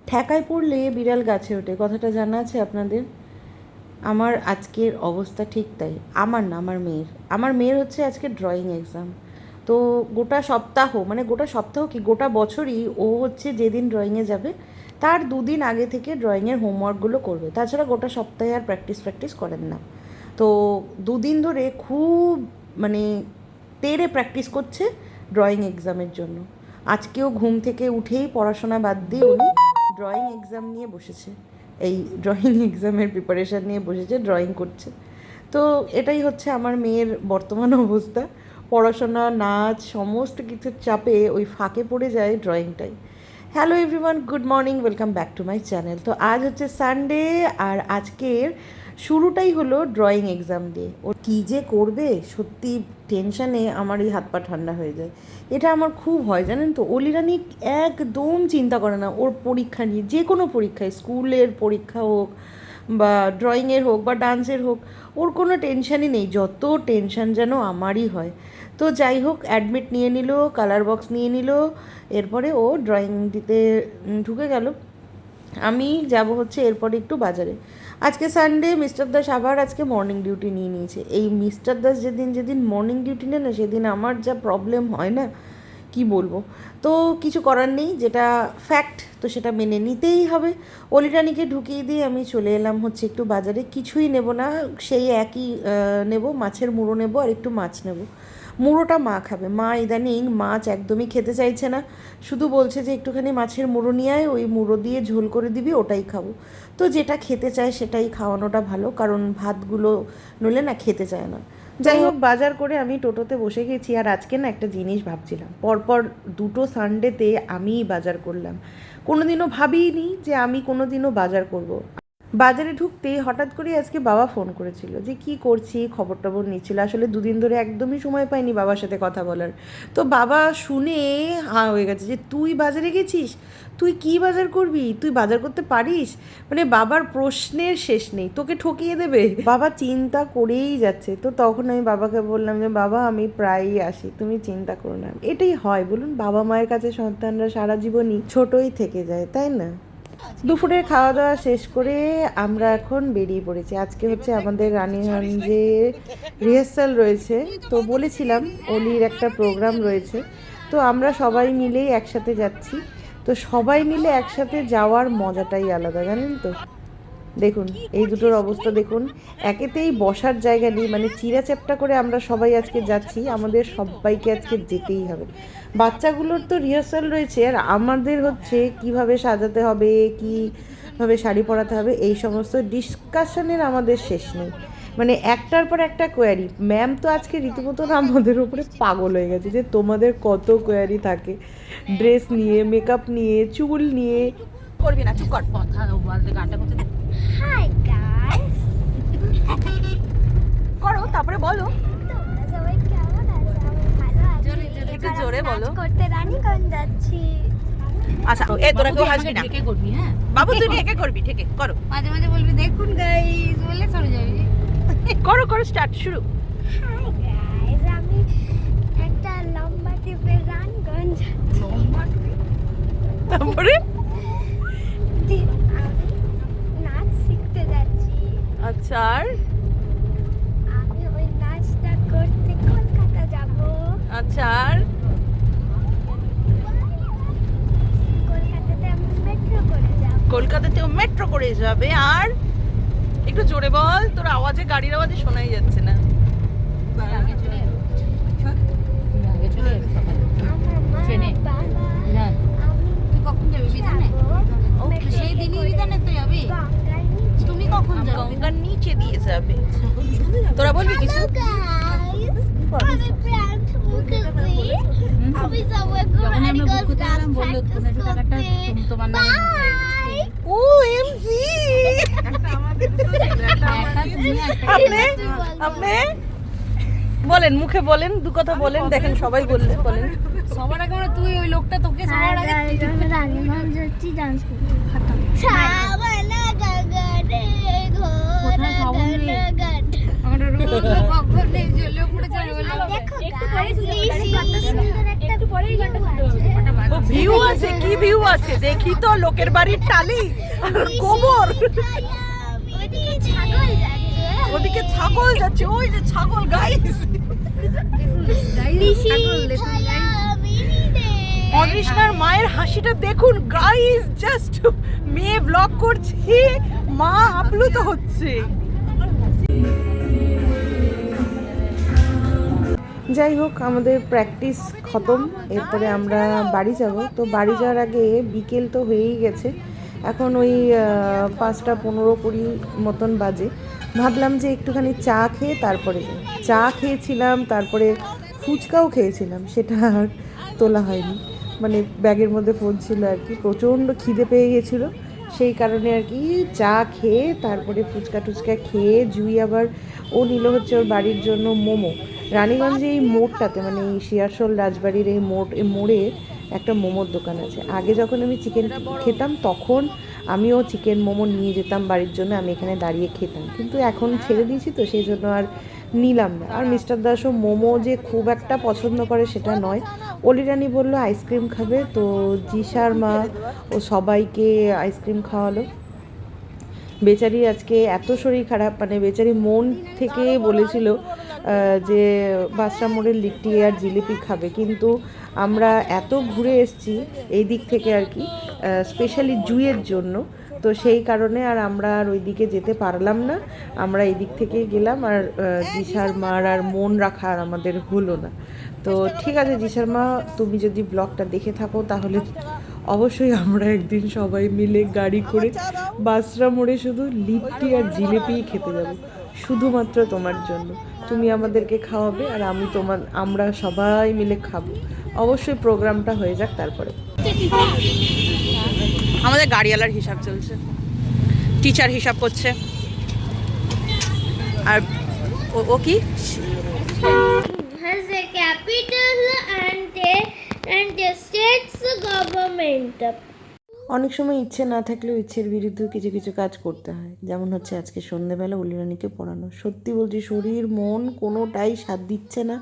ঠেকায় পড়লে বিড়াল গাছে ওঠে, কথাটা জানা আছে আপনাদের? আমার আজকের অবস্থা ঠিক তাই। আমার না, আমার মেয়ের হচ্ছে আজকে ড্রয়িং এক্সাম। তো গোটা সপ্তাহ কি গোটা বছরই ও হচ্ছে যেদিন ড্রয়িংয়ে যাবে তার দুদিন আগে থেকে ড্রয়িংয়ের হোমওয়ার্কগুলো করবে, তাছাড়া গোটা সপ্তাহে আর প্র্যাকটিস করেন না। তো দুদিন ধরে খুব মানে তেড়ে প্র্যাকটিস করছে ড্রয়িং এক্সামের জন্য। আজকেও ঘুম থেকে উঠেই পড়াশোনা বাদ দিয়ে উনি ড্রয়িং এক্সাম নিয়ে বসেছে, এই ড্রয়িং এক্সামের প্রিপারেশান নিয়ে বসেছে, ড্রয়িং করছে। তো এটাই হচ্ছে আমার মেয়ের বর্তমান অবস্থা। পড়াশোনা, নাচ, সমস্ত কিছুর চাপে ওই ফাঁকে পড়ে যায় ড্রয়িংটাই। Hello everyone, good morning, welcome back to my channel. তো আজ হচ্ছে সানডে, আর আজকের শুরুটাই হলো ড্রয়িং এক্সাম দিয়ে। ও কী যে করবে সত্যি টেনশানে আমার এই হাত পা ঠান্ডা হয়ে যায়। এটা আমার খুব হয় জানেন তো। অলিরানি একদম চিন্তা করে না ওর পরীক্ষা নিয়ে, যে কোনো পরীক্ষায়, স্কুলের পরীক্ষা হোক বা ড্রয়িংয়ের হোক বা ডান্সের হোক, ওর কোনো টেনশানই নেই। যত টেনশান যেন আমারই হয়। তো যাই হোক, অ্যাডমিট নিয়ে নিল, কালার বক্স নিয়ে নিল, এরপরে ও ড্রয়িং দিতে ঢুকে গেল। আমি যাব হচ্ছে এরপরে একটু বাজারে। আজকে সানডে, মিস্টার দাস আবার আজকে মর্নিং ডিউটি নিয়ে নিয়েছে। এই মিস্টার দাস যেদিন মর্নিং ডিউটি নেয় না, সেদিন আমার যা প্রবলেম হয় না কি বলবো। তো কিছু করার নেই, যেটা ফ্যাক্ট তো সেটা মেনে নিতেই হবে। অলিরানিকে ঢুকিয়ে দিয়ে আমি চলে এলাম হচ্ছে একটু বাজারে। কিছুই নেব না, সেই একই নেব, মাছের মুড়ো নেব আর একটু মাছ নেব। মুড়োটা মা খাবে। মা ইদানিং মাছ একদমই খেতে চাইছে না, শুধু বলছে যে একটুখানি মাছের মুড়ো নিয়ে আয়, ওই মুড়ো দিয়ে ঝোল করে দিবি, ওটাই খাবো। তো যেটা খেতে চায় সেটাই খাওয়ানোটা ভালো, কারণ ভাতগুলো নইলে না খেতে চায় না। যাই হোক, বাজার করে আমি টোটোতে বসে গেছি। আর আজকে না একটা জিনিস ভাবছিলাম, পরপর দুটো সানডেতে আমিই বাজার করলাম। কোনোদিনও ভাবিনি যে আমি কোনোদিনও বাজার করব। বাজারে ঢুকতেই হঠাৎ করে আজকে বাবা ফোন করেছিল যে কি করছি, খবর টবর নিচ্ছিল। আসলে দুদিন ধরে একদমই সময় পাইনি বাবার সাথে কথা বলার। তো বাবা শুনে হাঁ হয়ে গেছে যে তুই বাজারে গেছিস, তুই কি বাজার করবি, তুই বাজার করতে পারিস? মানে বাবার প্রশ্নের শেষ নেই, তোকে ঠকিয়ে দেবে। বাবা চিন্তা করেই যাচ্ছে। তো তখন আমি বাবাকে বললাম যে বাবা, আমি প্রায়ই আসি, তুমি চিন্তা করো না। এটাই হয় বলুন, বাবা মায়ের কাছে সন্তানরা সারা জীবনই ছোটই থেকে যায়, তাই না? দুপুরের খাওয়া দাওয়া শেষ করে আমরা এখন বেরিয়ে পড়েছি। আজকে হচ্ছে আমাদের রানীগঞ্জে রিহার্সাল রয়েছে। তো বলেছিলাম অলির একটা প্রোগ্রাম রয়েছে, তো আমরা সবাই মিলেই একসাথে যাচ্ছি। তো সবাই মিলে একসাথে যাওয়ার মজাটাই আলাদা, জানেন তো। দেখুন এই দুটোর অবস্থা দেখুন, একেতেই বসার জায়গা নেই, মানে চিরা চ্যাপটা করে আমরা সবাই আজকে যাচ্ছি। আমাদের সবাইকে আজকে যেতেই হবে। বাচ্চাগুলোর তো রিহার্সাল রয়েছে, আর আমাদের হচ্ছে কিভাবে সাজাতে হবে, কীভাবে শাড়ি পরাতে হবে, এই সমস্ত ডিসকাশনের আমাদের শেষ নেই। মানে একটার পর একটা কোয়ারি। ম্যাম তো আজকে রীতিমতো আমাদের উপরে পাগল হয়ে গেছে যে তোমাদের কত কোয়ারি থাকে, ড্রেস নিয়ে, মেকআপ নিয়ে, চুল নিয়ে। করবি না, চুপ কর। কথা গানটা করতে দে। হাই গাইস, করো তারপরে বলো। তোমরা সবাই কেমন আছো? আমি ভালো আছি। একটু জোরে বলো। নাচ করতে রানীগঞ্জ যাচ্ছি। আচ্ছা, এই তোরা কেউ হাসবি না, ঠেকে করবি। হ্যাঁ বাবু, তুই ঠেকে করবি, ঠেকে করো। মাঝে মাঝে বলবি দেখুন গাইস বলে চলে যাবি। করো করো, স্টার্ট, শুরু। হাই গাইস, আমি একটা লম্বা ট্রিপে রানীগঞ্জ যাচ্ছি। তারপরে আমি নাচ শিখতে যাচ্ছি। আচ্ছা, আর আমি ওই নাচটা করতে কলকাতা যাব। আচ্ছা, আর কলকাতাতে আমি মেট্রো করে যাব। কলকাতাতেও মেট্রো করে যাবে। আর একটু জোরে বল, তোর আওয়াজে, গাড়ির আওয়াজে শোনাই যাচ্ছে না। আমার মা, বাবা, আমি কখন যাবি বিধানে? সেই দিনই বিধানে তো যাবি। গঙ্গার নিচে। তুমি কখন যাবে? গঙ্গার নিচে দিয়ে যাবে। তোরা বলবি কিছু? আমি প্রাণ মুখার্জি। আমি সবাই যখন আমরা বুক রানীগঞ্জ করতে ডান্স গেলাম বললো প্র্যাকটিস তোমার টাকাটা করতে। তোমার নামে বাই। OMG! আপনি আপনি বলেন, মুখে বলেন, দু কথা বলেন, দেখেন সবাই বললে বলেন। সবার আগে মানে তুই ওই লোকটা তোকে সবার আগে আমি রানীগঞ্জ যাচ্ছি ডান্স করতে। সাবানা গগনে ঘোরা কোথায় সবাই রে? গগন। আমার রোজ কখন নেই জ্বলে পড়ে যাবে বলে দেখো ভিউ আছে, কি ভিউ আছে দেখি তো, লোকের বাড়ির টালি আর গোবর, ওদিকে ছাগল যাচ্ছে, ওই যে ছাগল গাইস। অদৃষ্ণার মায়ের হাসিটা দেখুন গাইস, জাস্ট মেয়ে ব্লগ করছে, মা আপ্লুত হচ্ছে। যাই হোক, আমাদের প্র্যাকটিস খতম, এরপরে আমরা বাড়ি যাব। তো বাড়ি যাওয়ার আগে বিকেল তো হয়েই গেছে, এখন ওই 5:15-20 মতন বাজে। ভাবলাম যে একটুখানি চা খেয়ে তারপরে যাই। চা খেয়েছিলাম, তারপরে ফুচকাও খেয়েছিলাম, সেটা আর তোলা হয়নি, মানে ব্যাগের মধ্যে ফোন ছিল আর কি। প্রচণ্ড খিদে পেয়ে গেছিলো, সেই কারণে আর কি চা খেয়ে তারপরে ফুচকা টুচকা খেয়ে জুই আবার ও নিল হচ্ছে ওর বাড়ির জন্য মোমো। রানীগঞ্জে এই মোড়টাতে, মানে এই শিয়ারশোল রাজবাড়ির এই মোড়ে একটা মোমোর দোকান আছে। আগে যখন আমি চিকেন খেতাম তখন আমিও চিকেন মোমো নিয়ে যেতাম বাড়ির জন্য, আমি এখানে দাঁড়িয়ে খেতাম, কিন্তু এখন ছেড়ে দিয়েছি তো সেই জন্য আর নিলাম না। আর মিস্টার দাসও মোমো যে খুব একটা পছন্দ করে সেটা নয়। অলিরানি বললো আইসক্রিম খাবে, তো জিসার মা ও সবাইকে আইসক্রিম খাওয়ালো। বেচারি আজকে এত শরীর খারাপ, মানে বেচারি মন থেকে বলেছিল যে বাসরা মোড়ের লিট্টি আর জিলিপি খাবে, কিন্তু আমরা এত ঘুরে এসেছি এই দিক থেকে আর কি, স্পেশালি জুইয়ের জন্য, তো সেই কারণে আর আমরা আর ওই দিকে যেতে পারলাম না। আমরা এই দিক থেকেই গেলাম, আর জিসার মার আর মন রাখা আর আমাদের হলো না। তো ঠিক আছে জিসার মা, তুমি যদি ব্লগটা দেখে থাকো তাহলে অবশ্যই আমরা একদিন সবাই মিলে গাড়ি করে বাসরা মোড়ে শুধু লিট্টি আর জিলিপি খেতে যাব, শুধুমাত্র তোমার জন্য। তুমি আমাদেরকে খাওয়াবে আর আমরা সবাই মিলে খাবো। অবশ্যই প্রোগ্রামটা হয়ে যাক তারপরে। আমাদের গাড়িওয়ালার হিসাব চলছে, টিচার হিসাব করছে, আর ও কি has a capital and a state's government. অনেক সময় ইচ্ছে না থাকলেও ইচ্ছের বিরুদ্ধে কিছু কিছু কাজ করতে হয়, যেমন হচ্ছে আজকে সন্ধ্যেবেলা অলিরানিকে পড়ানো। সত্যি বলছি, শরীর মন কোনোটাই সাথ দিচ্ছে না,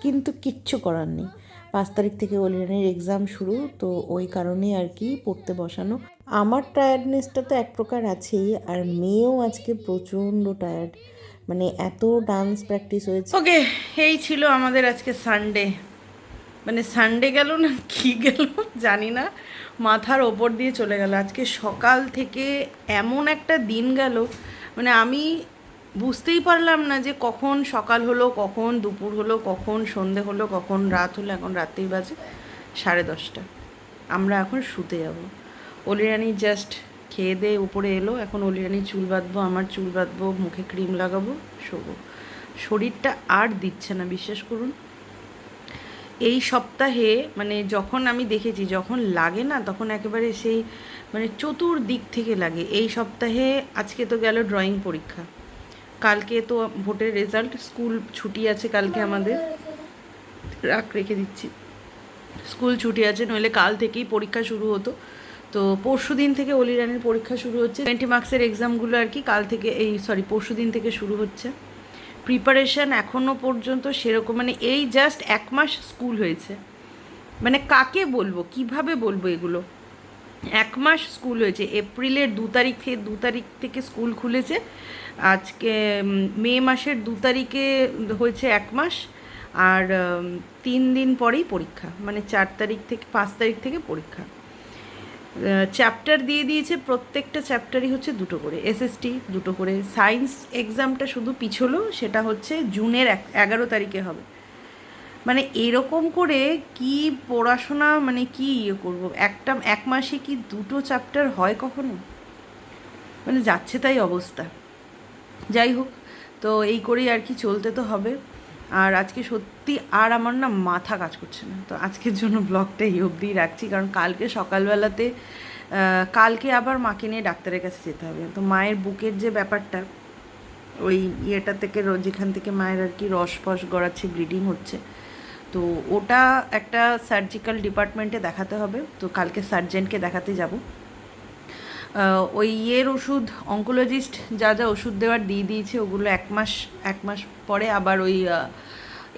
কিন্তু কিচ্ছু করার নেই। 5 তারিখ থেকে অলিরানির এক্সাম শুরু, তো ওই কারণে আর কি পড়তে বসানো। আমার টায়ার্ডনেসটা তো এক প্রকার আছেই, আর মেয়েও আজকে প্রচণ্ড টায়ার্ড, মানে এত ডান্স প্র্যাকটিস হয়েছে। ওকে, এই ছিল আমাদের আজকে সানডে। মানে সানডে গেল না কি গেল জানি না, মাথার ওপর দিয়ে চলে গেল। আজকে সকাল থেকে এমন একটা দিন গেল, মানে আমি বুঝতেই পারলাম না যে কখন সকাল হলো, কখন দুপুর হলো, কখন সন্ধে হলো, কখন রাত হলো। এখন রাতেই বাজে 10:30। আমরা এখন শুতে যাব। অলিরানি জাস্ট খেয়ে দিয়ে উপরে এলো, এখন অলিরানি চুল বাঁধবো, আমার চুল বাঁধবো, মুখে ক্রিম লাগাবো, শোবো। শরীরটা আর দিচ্ছে না, বিশ্বাস করুন। এই সপ্তাহে মানে যখন আমি দেখেছি, যখন লাগে না তখন একেবারে সেই মানে চতুর্দিক থেকে লাগে। এই সপ্তাহে আজকে তো গেল ড্রয়িং পরীক্ষা, কালকে তো ভোটের রেজাল্ট, স্কুল ছুটি আছে কালকে আমাদের, রেখে দিচ্ছি, স্কুল ছুটি আছে, নইলে কাল থেকেই পরীক্ষা শুরু হতো। তো পরশু দিন থেকে অলিরানির পরীক্ষা শুরু হচ্ছে, 20 মার্কসের এক্সামগুলো আর কি কাল থেকে, পরশু দিন থেকে শুরু হচ্ছে। প্রিপারেশান এখনও পর্যন্ত সেরকম, মানে এই জাস্ট 1 মাস স্কুল হয়েছে, মানে কাকে বলবো, কিভাবে বলবো এগুলো। 1 মাস স্কুল হয়েছে, এপ্রিলের 2 তারিখ থেকে স্কুল খুলেছে, আজকে মে মাসের 2 তারিখে হয়েছে 1 মাস, আর 3 দিন পরেই পরীক্ষা, মানে 5 তারিখ থেকে পরীক্ষা। চ্যাপ্টার দিয়ে দিয়েছে, প্রত্যেকটা চ্যাপ্টারই হচ্ছে 2টো করে, এসএসটি 2টো করে। সায়েন্স এক্সামটা শুধু পিছলো, সেটা হচ্ছে জুনের 11 তারিখে হবে। মানে এরকম করে কি পড়াশোনা, মানে কি করবো, 1 মাসে কি 2টো চ্যাপ্টার হয় কখনো? মানে যাচ্ছে তাই অবস্থা। যাই হোক, তো এই করেই আর কি চলতে তো হবে। আর আজকে সত্যি আর আমার না মাথা কাজ করছে না, তো আজকের জন্য ব্লগটা এই অবধিই রাখছি, কারণ কালকে সকালবেলাতে কালকে আবার মাকে নিয়ে ডাক্তারের কাছে যেতে হবে। তো মায়ের বুকের যে ব্যাপারটা, ওই ইয়েটা থেকে, যেখান থেকে মায়ের আর কি রস ফস গড়াচ্ছে, ব্লিডিং হচ্ছে, তো ওটা একটা সার্জিক্যাল ডিপার্টমেন্টে দেখাতে হবে। তো কালকে সার্জেনকে দেখাতে যাব। ওই ইয়ের ওষুধ, অঙ্কোলজিস্ট যা যা ওষুধ দেওয়ার দিয়ে দিয়েছে, ওগুলো 1 মাস পরে আবার ওই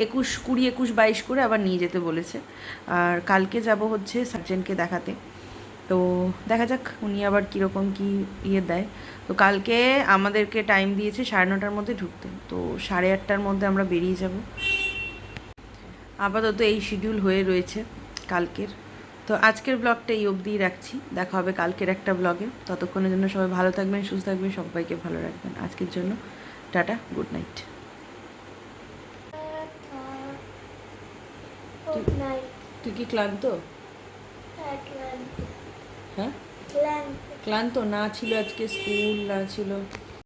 21, 20, 21, 22 করে আবার নিয়ে যেতে বলেছে। আর কালকে যাব হচ্ছে সার্জেনকে দেখাতে, তো দেখা যাক উনি আবার কীরকম কী ইয়ে দেয়। তো কালকে আমাদেরকে টাইম দিয়েছে 9:30টার মধ্যে ঢুকতে, তো 8:30টার মধ্যে আমরা বেরিয়ে যাব। আপাতত এই শিডিউল হয়ে রয়েছে কালকের। তো আজকের ব্লগটা এই অবধিই রাখছি, দেখা হবে কালকের একটা ব্লগে। ততক্ষণের জন্য সবাই ভালো থাকবেন, সুস্থ থাকবেন, সবাইকে ভালো রাখবেন। আজকের জন্য tata, good night. Good night. তুই কি ক্লান্ত? Atlantic. হ্যাঁ, Atlantic. ক্লান্ত না ছিল আজকে, স্কুল না ছিল।